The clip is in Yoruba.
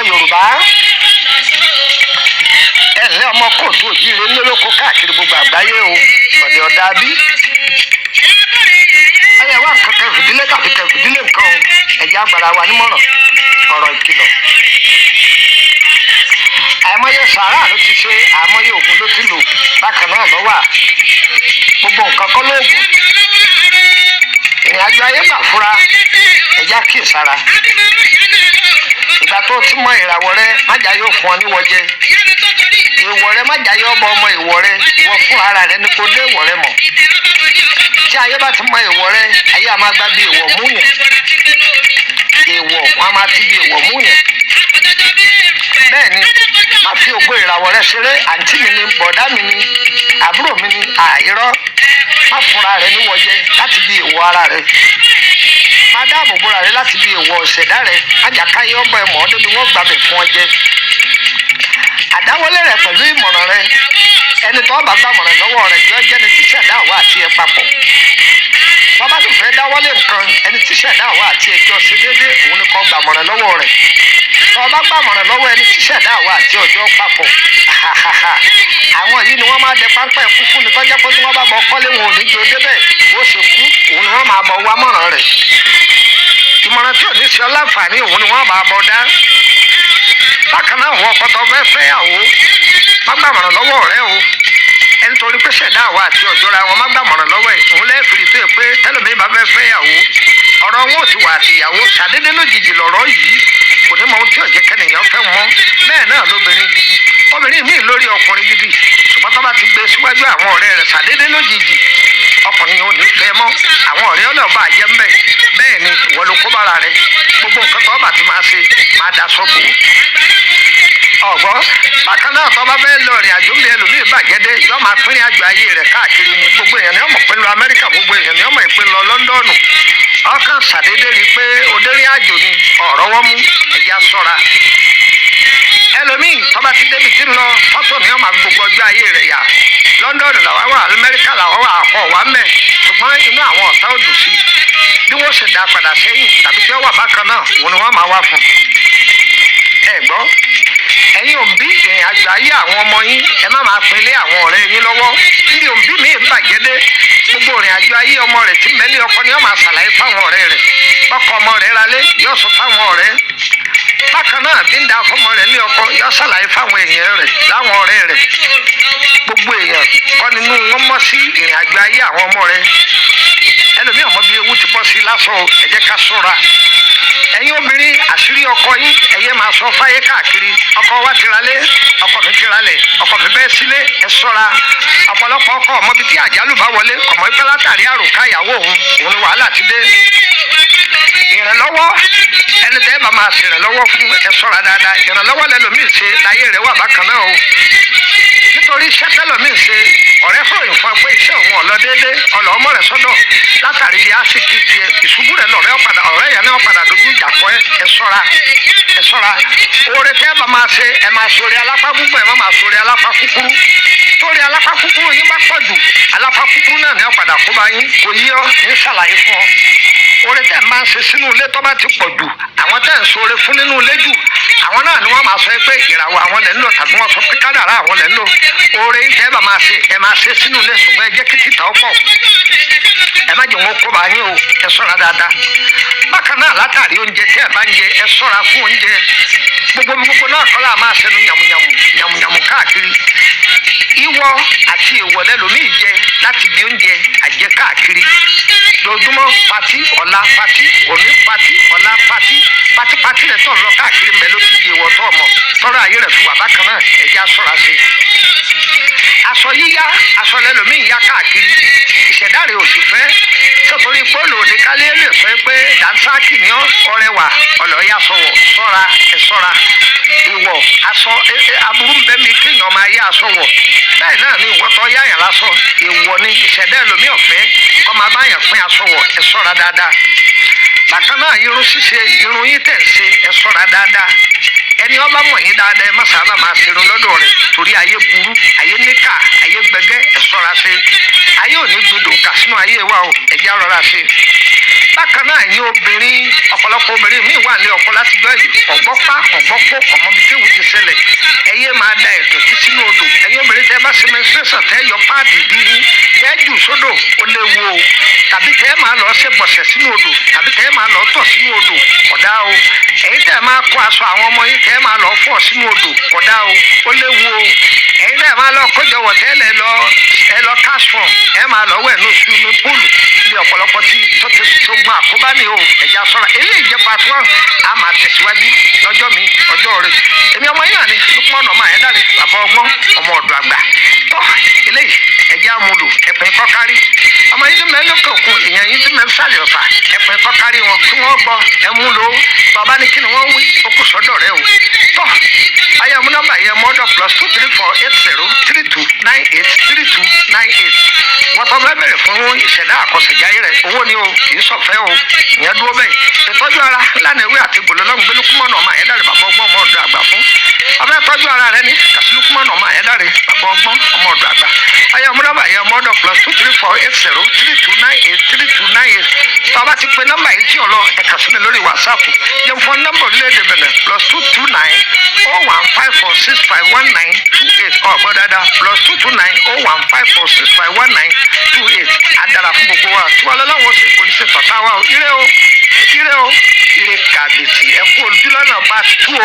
Yorùbá ẹ̀lẹ́ ọmọ kóòtù òjíire lólóko káàkiri gbogbo àgbáyé o ọ̀dẹ̀ ọ̀dà bí ẹ̀yẹ wà nǹkan kẹfìdílé tàbí kẹfìdílé nǹkan o ẹ̀jẹ̀ agbára wa nímọ̀ràn ọ̀rọ̀ ìkìlọ̀ àìmọye sàárà ló ti ṣe àìmọye oògùn ló ti lò bákan náà lọ́wọ́ gbogbo nǹkan kọ́ lóògùn ìrìn àjò ayé gbà fúra ẹ̀jẹ̀ kíyèsára ìgbà tó ti mọ ìràwọ̀ rẹ májà yóò fún ọ níwọ̀ jẹ ìwọ̀ rẹ májà yóò bọ ọmọ ìwọ̀ rẹ ìwọ fún ara rẹ ní kó dé ìwọ̀ rẹ mọ̀ tí ayé bá ti mọ ìwọ̀ rẹ ayé a máa gbá bí ìwọ̀ mú yẹn ìwọ̀ wọn a máa ti bí ìwọ̀ mú yẹn bẹ́ẹ̀ ni má fi ògo ìràwọ̀ rẹ ṣeré àǹtí mi ni bọ̀dá mi ni àbúrò mi ni àìrọ́ má fúnra rẹ níwọ̀ jẹ láti bí ìwọ̀ ara rẹ máa dáàbò bóra rẹ láti bí ìwọ̀ ìṣẹ̀dá rẹ májàkáyé ọgbà ẹ̀mọ́ débi wọ́n gbàbẹ̀ fún ọ jẹ àdáwọlé rẹ pẹ̀lú ìmọ̀ràn rẹ ẹni tó bá gbàmọ̀ràn lọ́wọ́ rẹ jọ jẹ́ni tíṣẹ̀dá àwọ̀ àti ẹ papọ̀ wọ́n bá sì fẹ́ dáwọ́lé nǹkan ẹni tíṣẹ̀dá àwọ̀ àti ẹjọ́ ṣe déédéé òun ni kó gbàmọ̀ràn lọ́wọ́ rẹ tó bá gbàmọ̀ràn lọ́wọ́ ẹni tíṣẹ̀dá àwọ̀ àti ọjọ́ papọ̀ àwọn yìí ni wọ́n máa dẹ páńpẹ́ kú fún ni tọ́jọ́ pé tí wọ́n bá bọ kọ́lé wọn ò ní jẹ́ débẹ̀ bó ṣe kú òun ni wọ́n máa bọ wá mọ̀ràn rẹ̀ ìmọ̀ràn tí ò ní ṣe ọláǹfààní òun ni wọ́n máa bọ dá bákan náà wọ́n kọ́tọ́ fẹ́ fẹ́yàwó má gbàmọ̀ràn lọ́wọ́ rẹ o ẹni torí pé ṣẹ̀dá àwa àti ọ̀jọ́ra wọn má gbàmọ̀ràn lọ́wọ́ ẹ̀ òun lẹ́ẹ̀fìrí tó yẹ pé tẹ́lẹ̀mí bá fẹ́ fẹ́yàwó ọ̀rọ̀ wọn ò ti wà àtìyàwó ṣàdédé lójijì lọ̀rọ̀ yìí kò ní mọ ohun tí ọ̀jẹ̀ kẹ́nìyàn fẹ́ mọ́ bẹ́ẹ̀ náà obìnrin míì lórí ọkùnrin gidi ṣùgbọ́n tó bá ti gbé síwájú àwọn ọ̀rẹ́ rẹ̀ ṣàdédé lójijì ọkùnrin ò ní fẹ́ mọ́ àwọn ọ̀rẹ́ ọlọ́ọ̀bá jẹ́ mbẹ́ bẹ́ẹ̀ ni ìwọ ló kó bára rẹ̀ gbogbo nǹkan tó bá ti máa ṣe máa da sọ́bù ọ̀gbọ́ bákan náà tó bá fẹ́ lọ rìn àjò ń bẹ ẹlòmíì bàjẹ́dé yọ máa pínrín àjò ayé rẹ̀ káàkiri ni gbogbo èèyàn ni ọmọ pé lọ Amẹ́ríkà gbogbo èèyàn ni ọmọ ìpín lọ Lọ́ńdọ̀nù ọkàn ṣàdédé rí i pé odérí àjò ni ọ̀rọ̀ wọn mú ẹ̀yà sọ́ra ẹlòmíì tó bá ti débi tí ń lọ fọ́tò ni ọmọ gbogbo ọjọ́ ayé rẹ̀ yà Lọ́ńdọ̀nù làwọn wà Amẹ́ríkà làwọn wà àpọ̀ wà mẹ́ ṣùgbọ́n inú àwọn ọ̀tá ò dùn sí bí wọ́n ṣe dá padà sẹ́yìn tàbí tí wọ́n wà bákan náà òun ni wọ́n máa wá fún ẹ gbọ́ ẹ̀yin òbí ìrìn àjò ayé àwọn ọmọ yín ẹ má máa pinlé àwọn ọ̀rẹ́ yín lọ́wọ́ níbi òbí mi bàjẹ́ dé gbogbo ìrìn àjò ayé ọmọ rẹ̀ tí mẹ́lẹ́ ọkọ ni wọ́n máa ṣàlàyé fáwọn ọ̀rẹ́ rẹ̀ bọ́kọ ọmọ rẹ̀ ralé yóò sọ fáwọn ọ̀rẹ́ bákan náà bí ń da fọmọ rẹ̀ lé ọkọ yóò ṣàlàyé fáwọn èèyàn rẹ̀ láwọn ọ̀rẹ́ rẹ̀ gbogbo èèyàn kọ́ nínú wọn mọ̀ sí ìrìn àjò ayé àwọn ọmọ rẹ̀ ẹlòmíì ọmọ bíi ewu ti bọ́ sí lásán ẹ jẹ́ ká ṣọ́ra ẹ̀yin obìnrin àṣírí ọkọ yín ẹ̀yẹ máa sọ fáyé káàkiri ọkọ wa ti ralé ọkọ mi ti ralẹ̀ ọkọ mi bẹ́ẹ̀ sílé ẹ ṣọ́ra ọ̀pọ̀lọpọ̀ ọkọ ọmọ bíi tí àjálù bá wọlé ọmọ ìpẹ́ látàrí àròká ìyàwó òun ni wàhálà ti dé ìrànlọ́wọ́ ẹni tẹ́ bá máa ṣèrànlọ́wọ́ fún ẹ ṣọ́ra dáadáa ìrànlọ́wọ́ lẹ́lòmíì ṣe láyé rẹ̀ wà bákan náà o nítorí iṣẹ́ tẹ́lòmíì ṣe ọ̀rẹ́ fòyìn fún pé iṣẹ́ òun ọ̀lọ́ déédé ọ̀lọ́ ọmọ rẹ̀ sọ́dọ̀ látàrí ilé àṣìkì tiẹ̀ ìṣubú rẹ̀ lọ̀rẹ́ ọ̀rẹ́ yẹn náà padà dojú ìjà kọ́ ẹ ṣọ́ra oore tẹ́ bá máa ṣe ẹ máa sori alápá gbogbo ẹ má máa sori alápá kúkúrú torí alápá kúkúrú yín bá pọ̀ jù alápá kúkúrú náà ní ọ̀padà kó bá yín kò yí ọ ní ṣàlàyé fún ọ oore tẹ́ máa ń ṣe sínú ilé tó bá ti pọ̀ jù àwọn tẹ́ ń sore fún nínú ilé jù àwọn náà ni wọ́n máa sọ pé ìràwọ̀ àwọn lẹ́ ń lò tàbí wọ́n sọ pé kádàrá àwọn lẹ́ ń lò oore tẹ́ bá máa ṣe ẹ máa ṣe sínú ilé ṣùgbọ́n ẹ jẹ́ kí títà ó pọ̀ ẹ má jẹ́ wọn kó bá yín o ẹ ṣọ́ra dáadáa bákan náà látàrí oúnjẹ tí ẹ bá ń jẹ ẹ ṣọ́ra fún oúnjẹ gbogbo náà kọ́lá máa ṣẹnu yàmùyàmù káàkiri ìwọ àti èèwọ̀ lẹ́lòmíì jẹ láti bí oúnjẹ àjẹ káàkiri lójúmọ́ pati ọ̀la pati òní pati ọ̀la pati rẹ̀ tọ̀ lọ káàkiri mbẹ́ ló ti di èèwọ̀ tó ọmọ tọ́rọ ayé rẹ̀ fún wa bákan náà ẹ̀jẹ̀ aṣọ́ra sí i aṣọ yíyá aṣọ lẹ́lòmíì yá káàkiri ìṣẹ̀dá rẹ̀ òsì fẹ́ sọ́tòrí pọ́ọ̀lù òde kálí lè sọ pé dànsáàkì ni ọrẹwà ọlọ́yà sọ̀wọ̀ ṣọ́ra ẹ̀ ṣọ́ra ìwọ̀ aṣọ aburú ń bẹ́ mi kéèyàn máa yá aṣọ wọ̀ bẹ́ẹ̀ náà ni ìwọ́tọ̀ yáyàn lásọ ìwọ̀ ni ìṣẹ̀dá ẹlòmíì ọ̀fẹ́ kọ́ máa báyàn pín aṣọ wọ̀ ẹ̀ ṣọ́ra dáadáa bákan náà irun ṣíṣe irun yín tẹ̀ ń ṣe ẹ̀ ṣọ́ra dáadáa ẹni ọba mọ̀ yín dáadáa ẹ má sábà máa ṣerun lọ́dọ̀ rẹ̀ torí ayé burú ayé níkà ayé gbẹgẹ́ ẹ ṣọ́ra ṣe ayé ò ní gbọdọ̀ kà sínú ayé wa o ẹ̀jẹ̀ rọra ṣe bákan náà ẹ̀yin obìnrin ọ̀pọ̀lọpọ̀ obìnrin míì wà ní ọkọ láti gbọ́ yìí ọ̀gbọ́pá ọ̀gbọ́pọ̀ ọmọbi tí ewu ti ṣẹlẹ̀ ẹ̀yẹ máa da ìdọ̀tí sínú odò ẹ̀yin obìnrin tẹ́ bá ṣe menstruation tẹ́ yọ páàdì bí tẹ́ jù sódò ó léwu o tàbí tẹ́ máa lọ ṣègbọ̀nsẹ̀ sínú odò tàbí tẹ́ máa lọ tọ̀ sínú odò kódà o ẹ̀yin tẹ́ máa kó aṣọ àwọn ọmọ yín tẹ́ máa lọ fọ̀ sínú odò kódà o ó léwu o ẹ̀yin tẹ́ máa lọ kójọwọ̀ tẹ́lẹ̀ lọ cash form ẹ̀ máa lọ wẹ̀ ní swimming pool bí ọ̀pọ̀lọpọ̀ tí tó ti ṣogun àkóbá ni o ẹ̀já sọ́ra eléyìí jẹ́ part 1 a máa tẹ̀síwájú lọ́jọ́ mi ọjọ́ rẹ̀ èmi ọmọ yín àní lókùnmọ́ ọ̀nà máa ẹ̀ dàrí bàbá ọgbọ́n ọmọ ọ̀dọ̀ àgbà tọ́ eléyìí ẹ̀já amúlò ẹ̀pìn kọ́kárí ọmọ yín tí mẹ́ lókè òkun èèyàn yín tí mẹ́ ń sàlẹ̀ ọ̀fà ẹ̀pìn kọ́kárí wọn kí wọ́n gbọ́ ẹ̀múlò bàbá ní kí ni wọ́n wí okùn sọ́dọ̀ rẹ o tọ́ ayé ọmọ nọ́mbà yẹn mọ́dọ̀ +2348032983298 wọ́n tọ́ bẹ́ẹ̀ bẹ̀rẹ̀ fún ìṣẹ̀dá àkọsẹ̀jáyé rẹ̀ owó ni o kì í sọ̀fẹ́ o ìyẹn dúró bẹ́ẹ̀ ìtọ́jú ara lánàá ewé àti gbòòlò lọ́hùn gbé lukumọ́nà ọmọ àyẹ́dàrẹ́ bàbá ọgbọ́n ọmọ ọ̀dọ̀ àgbà fún ọmọ ìtọ́jú ara rẹ ní kàsí lukumọ́nà ọmọ àyẹ́dàrẹ́ bàbá ọgbọ́n ọmọ ọ̀dọ̀ àgbà ayé ọmọdọ́bà yẹ ọmọdọ̀ +234803298 tọ́ba ti pe nọ́mbà yìí tí ò lọ ẹ̀ka sílẹ̀ lórí WhatsApp jẹ́ fún nọ́mbà orílẹ̀-èdè Benin +2290154651928 ọ̀gbọ́n dáadáa +2290154651928 adara fún gbogbo wa tí wọ́n lọ́wọ́ ṣe kò ní ṣe tọ̀tà wa o ire o ire o ire kàbìtì ẹ̀kú ojúlọ́nà bá tú o.